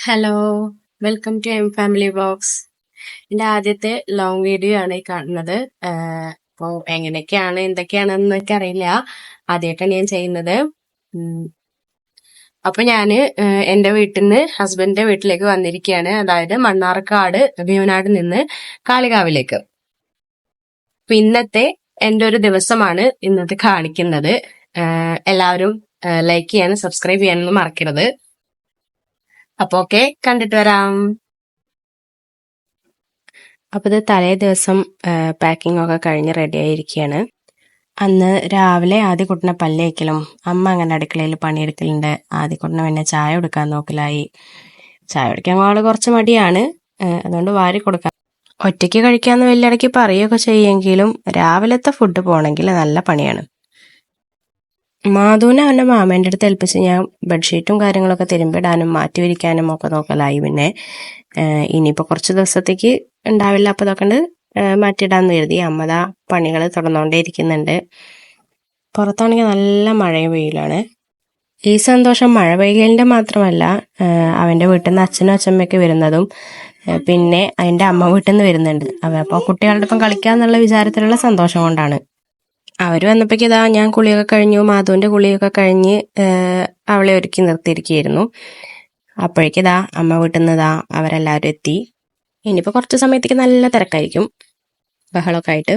Hello, welcome to M family vlogs. എൻ്റെ ആദ്യത്തെ long video ആണ് ഈ കാണുന്നത്. അപ്പോൾ എങ്ങനെയൊക്കെയാണ് എന്തൊക്കെയാണെന്നൊക്കെ അറിയില്ല, ആദ്യമായിട്ടാണ് ഞാൻ ചെയ്യുന്നത്. അപ്പൊ ഞാന് എൻ്റെ വീട്ടിൽ നിന്ന് ഹസ്ബൻഡിന്റെ വീട്ടിലേക്ക് വന്നിരിക്കുകയാണ്. അതായത് മണ്ണാർക്കാട് വ്യൂനാട് നിന്ന് കാളികാവിലേക്ക്. അപ്പൊ ഇന്നത്തെ എൻ്റെ ഒരു ദിവസമാണ് ഇന്നത്തെ കാണിക്കുന്നത്. എല്ലാവരും ലൈക്ക് ചെയ്യാനും സബ്സ്ക്രൈബ് ചെയ്യാനൊന്നും മറക്കരുത്. അപ്പൊ ഓക്കെ, കണ്ടിട്ട് വരാം. അപ്പൊ ഇത് തലേ ദിവസം പാക്കിംഗ് ഒക്കെ കഴിഞ്ഞ് റെഡി ആയിരിക്കുകയാണ്. അന്ന് രാവിലെ ആദ്യക്കുട്ടനെ പല്ലേക്കലും അമ്മ അങ്ങനെ അടുക്കളയിൽ പണിയെടുക്കലുണ്ട്. ആദ്യക്കുട്ടനെ പിന്നെ ചായ കൊടുക്കാൻ നോക്കലായി. ചായ കുടിക്കാൻ ആള് കുറച്ച് മടിയാണ്, അതുകൊണ്ട് വാരി കൊടുക്കാം. ഒറ്റയ്ക്ക് കഴിക്കാന്ന് വലിയ പറയുകയൊക്കെ ചെയ്യുമെങ്കിലും രാവിലത്തെ ഫുഡ് പോണെങ്കിൽ നല്ല പണിയാണ്. മാധുവിനെ അവന്റെ മാമേന്റെ അടുത്ത് ഏൽപ്പിച്ച് ഞാൻ ബെഡ്ഷീറ്റും കാര്യങ്ങളൊക്കെ തിരുമ്പിടാനും മാറ്റി വിരിക്കാനും ഒക്കെ നോക്കലായി. പിന്നെ ഇനിയിപ്പോ കുറച്ച് ദിവസത്തേക്ക് ഉണ്ടാവില്ല, അപ്പൊ ഇതൊക്കെ മാറ്റിയിടാന്ന് കരുതി. അമ്മതാ പണികൾ തുടർന്നുകൊണ്ടേ ഇരിക്കുന്നുണ്ട്. പുറത്താണെങ്കിൽ നല്ല മഴയും വെയിലാണ്. ഈ സന്തോഷം മഴ പെയ്യലിന്റെ മാത്രമല്ല, അവന്റെ വീട്ടിൽ നിന്ന് അച്ഛനും അച്ഛമ്മയൊക്കെ വരുന്നതും പിന്നെ അതിന്റെ അമ്മ വീട്ടിൽ നിന്ന് വരുന്നുണ്ട്. അപ്പോൾ കുട്ടികളുടെ ഒപ്പം കളിക്കാന്നുള്ള വിചാരത്തിലുള്ള സന്തോഷം കൊണ്ടാണ്. അവര് വന്നപ്പോഴേക്ക് ഇതാ ഞാൻ കുളിയൊക്കെ കഴിഞ്ഞു, മാധുവിന്റെ കുളിയൊക്കെ കഴിഞ്ഞ് അവളെ ഒരുക്കി നിർത്തിയിരിക്കുകയായിരുന്നു. അപ്പോഴേക്കിതാ അമ്മ വീട്ടിൽ നിന്ന് ഇതാ അവരെല്ലാവരും എത്തി. ഇനിയിപ്പോ കുറച്ച് സമയത്തേക്ക് നല്ല തിരക്കായിരിക്കും, ബഹളമൊക്കെ ആയിട്ട്.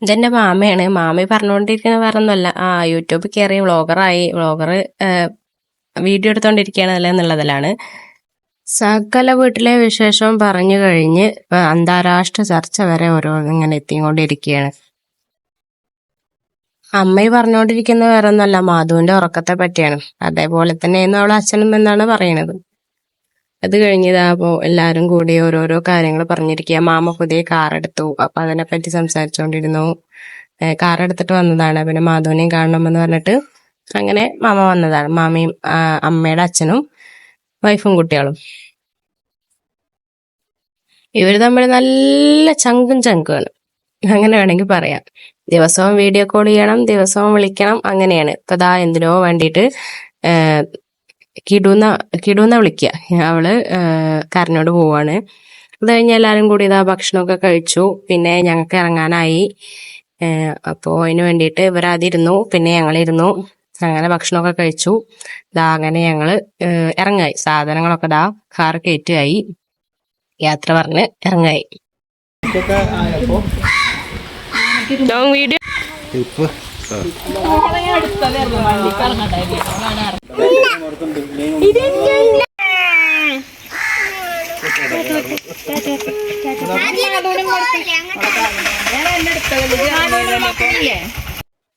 ഇതെന്റെ മാമയാണ്. മാമി പറഞ്ഞുകൊണ്ടിരിക്കുന്ന വേറൊന്നുമല്ല, യൂട്യൂബിൽ കയറി വ്ളോഗർ വീഡിയോ എടുത്തോണ്ടിരിക്കുകയാണ് എന്നുള്ളതിലാണ്. സകല വീട്ടിലെ വിശേഷവും പറഞ്ഞു കഴിഞ്ഞ് അന്താരാഷ്ട്ര ചർച്ച വരെ ഇങ്ങനെ എത്തിക്കൊണ്ടിരിക്കുകയാണ്. അമ്മ പറഞ്ഞുകൊണ്ടിരിക്കുന്ന വേറൊന്നുമല്ല, മാധുവിന്റെ ഉറക്കത്തെ പറ്റിയാണ്. അതേപോലെ തന്നെയായിരുന്നു അവളെ അച്ഛനും എന്നാണ് പറയണത്. അത് കഴിഞ്ഞതാപ്പോ എല്ലാരും കൂടി ഓരോരോ കാര്യങ്ങൾ പറഞ്ഞിരിക്കുക. മാമ പുതിയ കാർ എടുത്തു, അപ്പൊ അതിനെപ്പറ്റി സംസാരിച്ചുകൊണ്ടിരുന്നു. കാർ എടുത്തിട്ട് വന്നതാണ്, പിന്നെ മാധുവിനെയും കാണണമെന്ന് പറഞ്ഞിട്ട് അങ്ങനെ മാമ വന്നതാണ്. മാമയും അമ്മയുടെ അച്ഛനും വൈഫും കുട്ടികളും ഇവര് തമ്മിൽ നല്ല ചങ്കുമാണ്, അങ്ങനെ വേണമെങ്കിൽ പറയാം. ദിവസവും വീഡിയോ കോൾ ചെയ്യണം, ദിവസവും വിളിക്കണം, അങ്ങനെയാണ്. ഇപ്പൊ ദാ എന്തിനോ വേണ്ടിയിട്ട് കിടൂന്ന വിളിക്കുക. അവള് കരഞ്ഞോട് പോവാണ്. അത് കഴിഞ്ഞ് എല്ലാരും കൂടി ഇതാ ഭക്ഷണമൊക്കെ കഴിച്ചു. പിന്നെ ഞങ്ങൾക്ക് ഇറങ്ങാനായി. അപ്പോ അതിന് വേണ്ടിയിട്ട് ഇവരാതിരുന്നു, പിന്നെ ഞങ്ങളിരുന്നു. അങ്ങനെ ഭക്ഷണമൊക്കെ കഴിച്ചു. ഇതാ അങ്ങനെ ഞങ്ങള് ഇറങ്ങായി. സാധനങ്ങളൊക്കെ ദാ കാർ കയറ്റുകയായി. യാത്ര പറഞ്ഞ് ഇറങ്ങായി. വീഡിയോ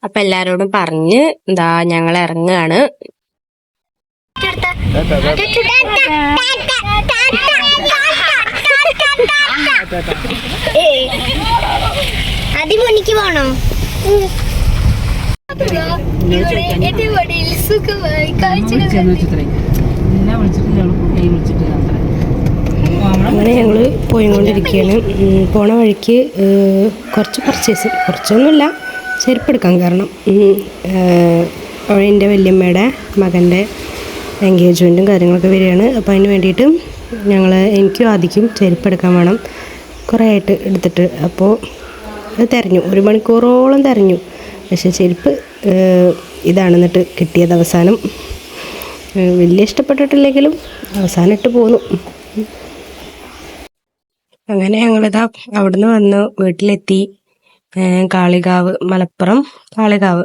അപ്പൊ എല്ലാരോടും പറഞ്ഞ് എന്താ ഞങ്ങൾ ഇറങ്ങുകയാണ്. അതിമുന്നിക്ക് പോണോ? അങ്ങനെ ഞങ്ങള് പോയിക്കൊണ്ടിരിക്കുകയാണ്. പോണ വഴിക്ക് കുറച്ച് പർച്ചേസ്, കുറച്ചൊന്നുമില്ല, ചെരുപ്പെടുക്കാൻ. കാരണം എൻ്റെ വല്യമ്മയുടെ മകൻ്റെ എൻഗേജ്മെൻറ്റും കാര്യങ്ങളൊക്കെ വരികയാണ്. അപ്പോൾ അതിന് വേണ്ടിയിട്ട് എനിക്കും ആദ്യം ചെരുപ്പെടുക്കാൻ വേണം. കുറേ ആയിട്ട് എടുത്തിട്ട് അപ്പോൾ അത് തിരഞ്ഞു, 1 മണിക്കൂറോളം തിരഞ്ഞു. പക്ഷെ ചെരുപ്പ് ഇതാണെന്നിട്ട് കിട്ടിയത് അവസാനം. വലിയ ഇഷ്ടപ്പെട്ടിട്ടില്ലെങ്കിലും അവസാനം ഇട്ട് പോന്നു. അങ്ങനെ ഞങ്ങളിതാ അവിടുന്ന് വന്ന് വീട്ടിലെത്തി. കാളികാവ്, മലപ്പുറം കാളികാവ്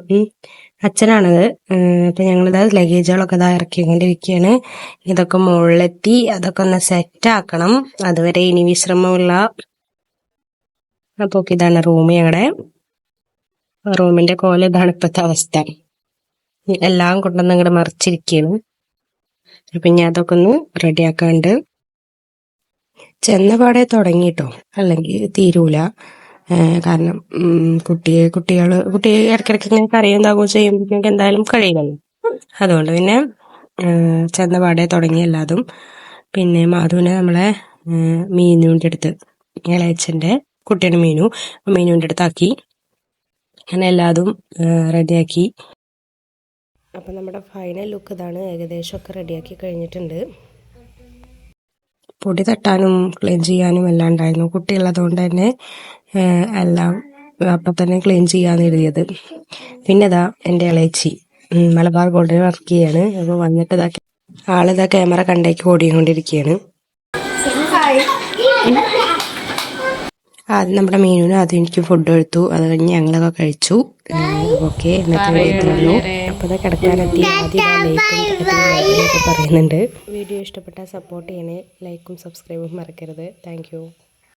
അച്ഛനാണത്. അപ്പൊ ഞങ്ങളിതാ ലഗേജുകളൊക്കെ ഇതാ ഇറക്കിക്കൊണ്ടിരിക്കുകയാണ്. ഇതൊക്കെ മുകളിലെത്തി, അതൊക്കെ ഒന്ന് സെറ്റ് ആക്കണം. അതുവരെ ഇനി വിശ്രമമുള്ള. അപ്പൊ ഇതാണ് റൂം. ഞങ്ങളുടെ റൂമിന്റെ കോല ഇതാണ് ഇപ്പത്തെ അവസ്ഥ. എല്ലാം കൊണ്ടൊന്ന് ഇങ്ങോട്ട് മറിച്ചിരിക്കുകയാണ്. അപ്പൊ ഇനി അതൊക്കെ ഒന്ന് റെഡിയാക്കാണ്ട് ചെന്നപാടെ തുടങ്ങിട്ടോ, അല്ലെങ്കിൽ തീരൂല. കാരണം കുട്ടിയെ ഇടയ്ക്കിടയ്ക്ക് ഇങ്ങനെ കരയുണ്ടാകുകയോ ചെയ്യുമ്പോഴേക്കും എന്തായാലും കഴിയില്ലല്ലോ. അതുകൊണ്ട് പിന്നെ ചെന്നപാടെ തുടങ്ങി എല്ലാതും. പിന്നെ മാധുവിനെ നമ്മളെ മീനുവിൻ്റെ അടുത്ത് ഇളയച്ചൻ്റെ കുട്ടിയാണ് മീനു. മീനുവിൻ്റെ അടുത്താക്കി. അങ്ങനെ എല്ലാതും റെഡിയാക്കി. അപ്പം നമ്മുടെ ഫൈനൽ ലുക്ക് ഇതാണ്. ഏകദേശമൊക്കെ റെഡിയാക്കി കഴിഞ്ഞിട്ടുണ്ട്. പൊടി തട്ടാനും ക്ലീൻ ചെയ്യാനും എല്ലാം ഉണ്ടായിരുന്നു. കുട്ടിയുള്ളതുകൊണ്ട് തന്നെ എല്ലാം അപ്പം തന്നെ ക്ലീൻ ചെയ്യാന്ന് എഴുതിയത്. പിന്നെ ഇതാ എൻ്റെ ഇളയച്ചി മലബാർ ഗോൾഡിൽ വർക്ക് ചെയ്യാണ്. അപ്പോൾ വന്നിട്ട് ആളിതാ ക്യാമറ കണ്ടേക്ക് ഓടിക്കൊണ്ടിരിക്കുകയാണ്. ആദ്യം നമ്മുടെ മീനിന് ആദ്യം എനിക്ക് ഫുഡ് എടുത്തു. അത് കഴിഞ്ഞ് ഞങ്ങളൊക്കെ കഴിച്ചു. ഓക്കെ, എന്നിട്ട് ഇത്രയുള്ളൂ. അപ്പോൾ അത് കിടക്കാനെത്തി. ആദ്യം പറയുന്നുണ്ട്. വീഡിയോ ഇഷ്ടപ്പെട്ടാൽ സപ്പോർട്ട് ചെയ്യണേ. ലൈക്കും സബ്സ്ക്രൈബും മറക്കരുത്. താങ്ക്